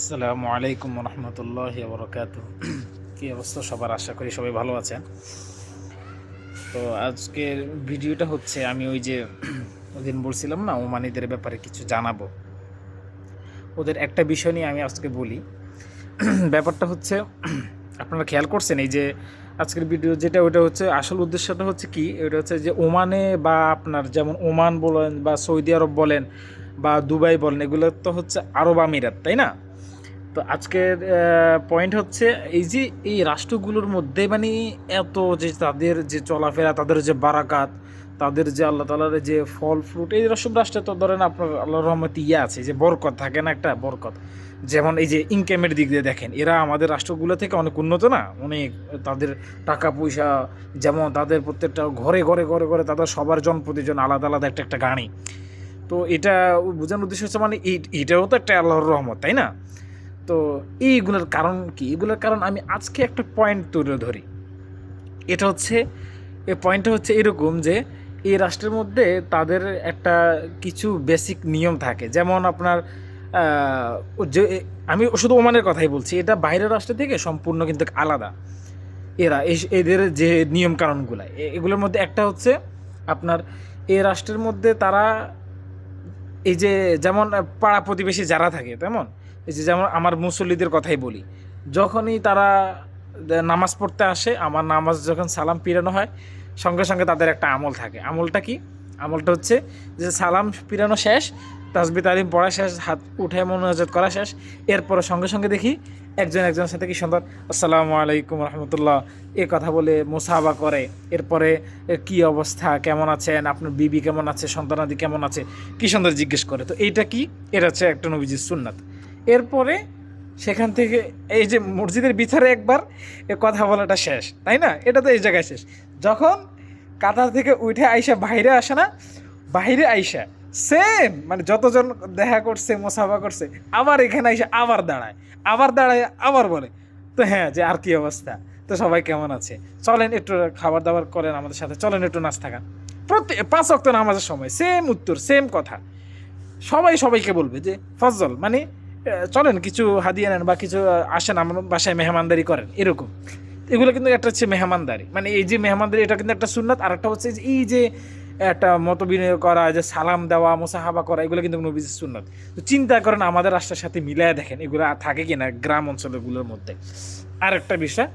আসসালামু আলাইকুম রহমতুল্লাহি বরকাতুহ। কী অবস্থা সবার? আশা করি সবাই ভালো আছেন। তো আজকের ভিডিওটা হচ্ছে আমি ওই যে ওদিন বলছিলাম না ওমানিদের ব্যাপারে কিছু জানাবো, ওদের একটা বিষয় নিয়ে আমি আজকে বলি। ব্যাপারটা হচ্ছে আপনারা খেয়াল করছেন এই যে আজকের ভিডিও যেটা, ওটা হচ্ছে আসল উদ্দেশ্যটা হচ্ছে কি, ওটা হচ্ছে যে ওমানে বা আপনার যেমন ওমান বলেন বা সৌদি আরব বলেন বা দুবাই বলেন, এগুলো তো হচ্ছে আরব আমিরাত, তাই না? তো আজকের পয়েন্ট হচ্ছে এই যে এই রাষ্ট্রগুলোর মধ্যে মানে এত যে তাদের যে চলাফেরা, তাদের যে বারাকাত, তাদের যে আল্লাহ তালার যে ফল ফ্রুট, এই সব রাষ্ট্রে তো ধরেন আপনার আল্লাহর রহমতে আছে যে বরকত থাকে না, একটা বরকত। যেমন এই যে ইনকামের দিক দিয়ে দেখেন, এরা আমাদের রাষ্ট্রগুলো থেকে অনেক উন্নত না, অনেক তাদের টাকা পয়সা, যেমন তাদের প্রত্যেকটা ঘরে ঘরে ঘরে ঘরে তাদের সবার জন প্রতিজন আলাদা আলাদা একটা একটা গাড়ি। তো এটা বোঝানোর উদ্দেশ্য হচ্ছে মানে এটাও তো একটা আল্লাহর রহমত, তাই না? তো এইগুলোর কারণ কি? এগুলোর কারণ আমি আজকে একটা পয়েন্ট তুলে ধরি। এটা হচ্ছে, এই পয়েন্টটা হচ্ছে এরকম যে এই রাষ্ট্রের মধ্যে তাদের একটা কিছু বেসিক নিয়ম থাকে, যেমন আপনার যে আমি শুধু ওমানের কথাই বলছি, এটা বাইরের রাষ্ট্র থেকে সম্পূর্ণ কিন্তু আলাদা। এদের যে নিয়ম কানুনগুলো, এগুলোর মধ্যে একটা হচ্ছে আপনার এই রাষ্ট্রের মধ্যে তারা এই যে যেমন পাড়া প্রতিবেশী যারা থাকে, তেমন এই যে যেমন আমার মুসল্লিদের কথাই বলি, যখনই তারা নামাজ পড়তে আসে, আমার নামাজ যখন সালাম পিরানো হয়, সঙ্গে সঙ্গে তাদের একটা আমল থাকে। আমলটা কি? আমলটা হচ্ছে যে সালাম পিরানো শেষ, তাসবিহ তালিম পড়া শেষ, হাত উঠে মোনাজাত করা শেষ, এরপরে সঙ্গে সঙ্গে দেখি একজন একজনের সাথে কি সুন্দর আসসালামু আলাইকুম রহমতুল্লাহ এ কথা বলে মোসাহাবা করে। এরপরে কি অবস্থা, কেমন আছেন, আপনার বিবি কেমন আছে, সন্তানাদি কেমন আছে, কি সুন্দর জিজ্ঞেস করে। তো এইটা কি? এটা হচ্ছে একটা নবীজির সুন্নাত। এরপরে সেখান থেকে এই যে মসজিদের ভিতরে একবার এ কথা বলাটা শেষ, তাই না? এটা তো এই জায়গায় শেষ। যখন কাতার থেকে উঠে আইসা বাইরে আসে না, বাইরে আইসা সেম মানে যতজন দেখা করছে মোসাফা করছে, আবার এখানে আইসা আবার দাঁড়ায় আবার বলে তো হ্যাঁ, যে আর কি অবস্থা, তো সবাই কেমন আছে, চলেন একটু খাবার দাবার করেন আমাদের সাথে, চলেন একটু নাস্তা খান। প্রত্যেক 5 ওয়াক্ত নামাজের সময় সেম উত্তর, সেম কথা। সবাই সবাইকে বলবে যে ফজল মানে চলেন কিছু হাদিয়া নেন বা কিছু আসেন আমার বাসায় মেহমানদারি করেন, এরকম। এগুলো কিন্তু একটা হচ্ছে মেহমানদারি, মানে এই যে মেহমানদারি, এটা কিন্তু একটা সুন্নাত। আর একটা হচ্ছে যে এই যে একটা মত বিনিময় করা, যে সালাম দেওয়া, মোসাহাবা করা, এগুলো কিন্তু নবীজির সুন্নাত। তো চিন্তা করেন আমাদের রাষ্ট্রের সাথে মিলায় দেখেন এগুলো থাকে কিনা গ্রাম অঞ্চলগুলোর মধ্যে। আর একটা বিষয়,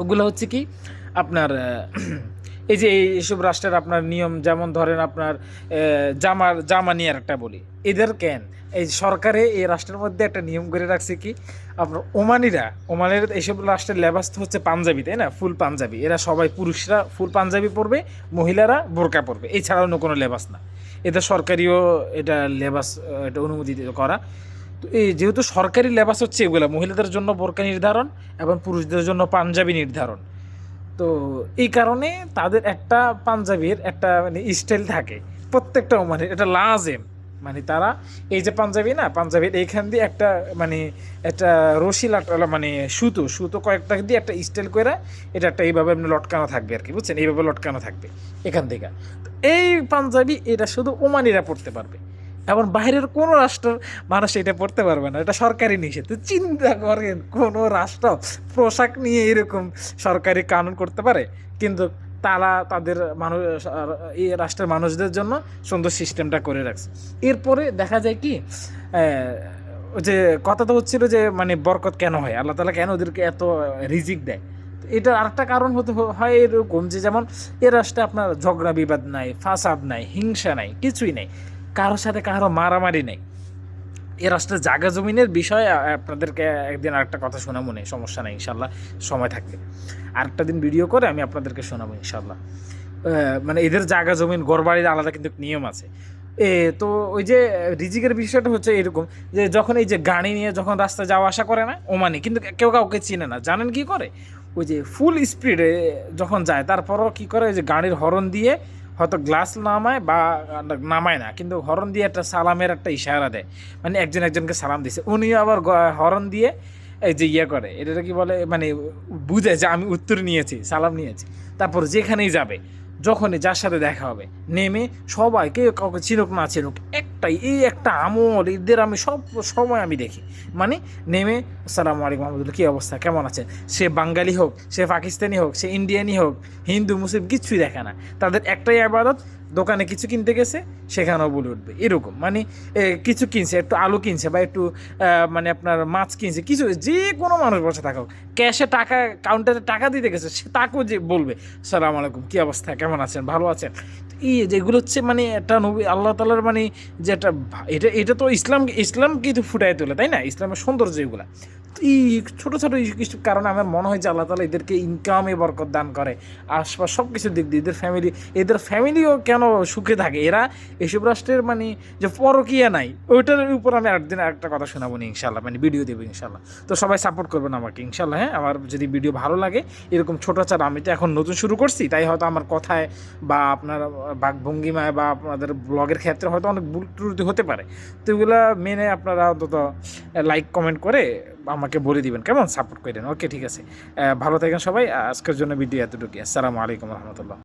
ওগুলো হচ্ছে কি আপনার এই যে এইসব রাষ্ট্রের আপনার নিয়ম, যেমন ধরেন আপনার জামা নিয়ে একটা বলি, এদের কেন এই সরকারে এই রাষ্ট্রের মধ্যে একটা নিয়ম করে রাখছে কি, আপনার ওমানের এইসব রাষ্ট্রের লেবাস তো হচ্ছে পাঞ্জাবি, তাই না? ফুল পাঞ্জাবি। এরা সবাই পুরুষরা ফুল পাঞ্জাবি পরবে, মহিলারা বোরকা পরবে, এছাড়া অন্য কোনো লেবাস না। এটা সরকারিও এটা লেবাস, এটা অনুমোদিত করা। তো এই যেহেতু সরকারি লেবাস হচ্ছে এগুলো, মহিলাদের জন্য বোরকা নির্ধারণ এবং পুরুষদের জন্য পাঞ্জাবি নির্ধারণ। তো এই কারণে তাদের একটা পাঞ্জাবির একটা মানে স্টাইল থাকে প্রত্যেকটা, মানে এটা লাজেম। মানে তারা এই যে পাঞ্জাবি না, পাঞ্জাবির এইখান দিয়ে একটা মানে একটা রশি মানে সুতো সুতো কয়েকটা দিয়ে একটা স্টাইল করে এটা একটা এইভাবে এমনি লটকানো থাকবে আর কি, বুঝছেন? এইভাবে লটকানো থাকবে এখান থেকে। তো এই পাঞ্জাবি এটা শুধু ওমানিরা পড়তে পারবে, এবং বাইরের কোনো রাষ্ট্রের মানুষ এটা পড়তে পারবে না, এটা সরকারি নিষেধ। তো চিন্তা করেন কোনো রাষ্ট্র পোশাক নিয়ে এরকম সরকারি কানুন করতে পারে, কিন্তু তারা তাদের মানুষ এই রাষ্ট্রের মানুষদের জন্য সুন্দর সিস্টেমটা করে রাখছে। এরপরে দেখা যায় কি যে কথা তো হচ্ছিল যে মানে বরকত কেন হয়, আল্লাহ তালা কেন ওদেরকে এত রিজিক দেয়। এটার আরেকটা কারণ হতে হয় এরকম যে যেমন এ রাষ্ট্রে আপনার ঝগড়া বিবাদ নাই, ফাসাদ নাই, হিংসা নাই, কিছুই নেই, কারোর সাথে কারো মারামারি নেই। এ রাষ্ট্রের জায়গা জমিনের বিষয়ে আপনাদেরকে একদিন আরেকটা কথা শোনাবো, নেই সমস্যা নেই ইনশাল্লাহ, সময় থাকলে আরেকটা দিন ভিডিও করে আমি আপনাদেরকে শোনাবো ইনশাল্লাহ। মানে এদের জায়গা জমিন ঘরবাড়ির আলাদা কিন্তু নিয়ম আছে। তো ওই যে রিজিকের বিষয়টা হচ্ছে এরকম যে যখন এই যে গাড়ি নিয়ে যখন রাস্তায় যাওয়া আসা করে না ওমানি, কিন্তু কেউ কাউকে চিনে না, জানেন কি করে? ওই যে ফুল স্পিডে যখন যায় তারপরও কি করে, ওই যে গাড়ির হর্ন দিয়ে হয়তো গ্লাস নামায় বা নামায় না, কিন্তু হর্ন দিয়ে একটা সালামের একটা ইশারা দেয়, মানে একজন একজনকে সালাম দিছে, উনিও আবার হর্ন দিয়ে এই যে ইয়ে করে, এটা কি বলে মানে বুঝে যে আমি উত্তর নিয়েছি, সালাম নিয়েছি। তারপর যেখানেই যাবে যখনই যার সাথে দেখা হবে নেমে সবাই কেউ কাউকে চিনুক না চিনুক একটাই এই একটা আমল এদের আমি সব সময় আমি দেখি, মানে নেমে আসসালামু আলাইকুম রহমতুল্লাহ, কী অবস্থা, কেমন আছেন, সে বাঙালি হোক, সে পাকিস্তানি হোক, সে ইন্ডিয়ানি হোক, হিন্দু মুসলিম কিচ্ছুই দেখে না, তাদের একটাই আবাদত, দোকানে কিছু কিনতে গেছে সেখানেও বলে উঠবে এরকম, মানে কিছু কিনছে, একটু আলু কিনছে বা একটু মানে আপনার মাছ কিনছে, কিছু যে কোনো মানুষ বসে থাকুক, ক্যাশে টাকা কাউন্টারে টাকা দিতে গেছে সে তাকেও যে বলবে সালাম আলাইকুম, কী অবস্থা, কেমন আছেন, ভালো আছেন। এই যেগুলো হচ্ছে মানে একটা নবী আল্লাহ তালার মানে যে একটা এটা এটা তো ইসলাম কিন্তু ফুটায় তোলে, তাই না, ইসলামের সৌন্দর্য এগুলো। তো এই ছোটো ছোটো কিছু কারণে আমার মনে হয় যে আল্লাহ তালা এদেরকে ইনকামে বরকত দান করে, আশপাশ সব কিছুর দিক দিয়ে এদের ফ্যামিলিও কেন সুখে থাকে, এরা এসব রাষ্ট্রের মানে যে পরকীয়া নাই ওইটার উপর আমি একদিন একটা কথা শোনাবো নি ইনশাল্লাহ, মানে ভিডিও দেবো ইনশাল্লাহ। তো সবাই সাপোর্ট করবেন আমাকে ইনশাল্লাহ, হ্যাঁ। আমার যদি ভিডিও ভালো লাগে এরকম ছোটো চার, আমি তো এখন নতুন শুরু করছি, তাই হয়তো আমার কথায় বা আপনার বাকভঙ্গিমায় বা আপনাদের ব্লগের ক্ষেত্রে হয়তো অনেক ভুল ত্রুটি হতে পারে, তো এগুলো মেনে আপনারা অন্তত লাইক কমেন্ট করে আমাকে বলে দিবেন, কেমন, সাপোর্ট করেন। ওকে, ঠিক আছে, ভালো থাকেন সবাই। আজকের জন্য ভিডিও এতটুকু। আসসালামু আলাইকুম রহমতুল্লাহ।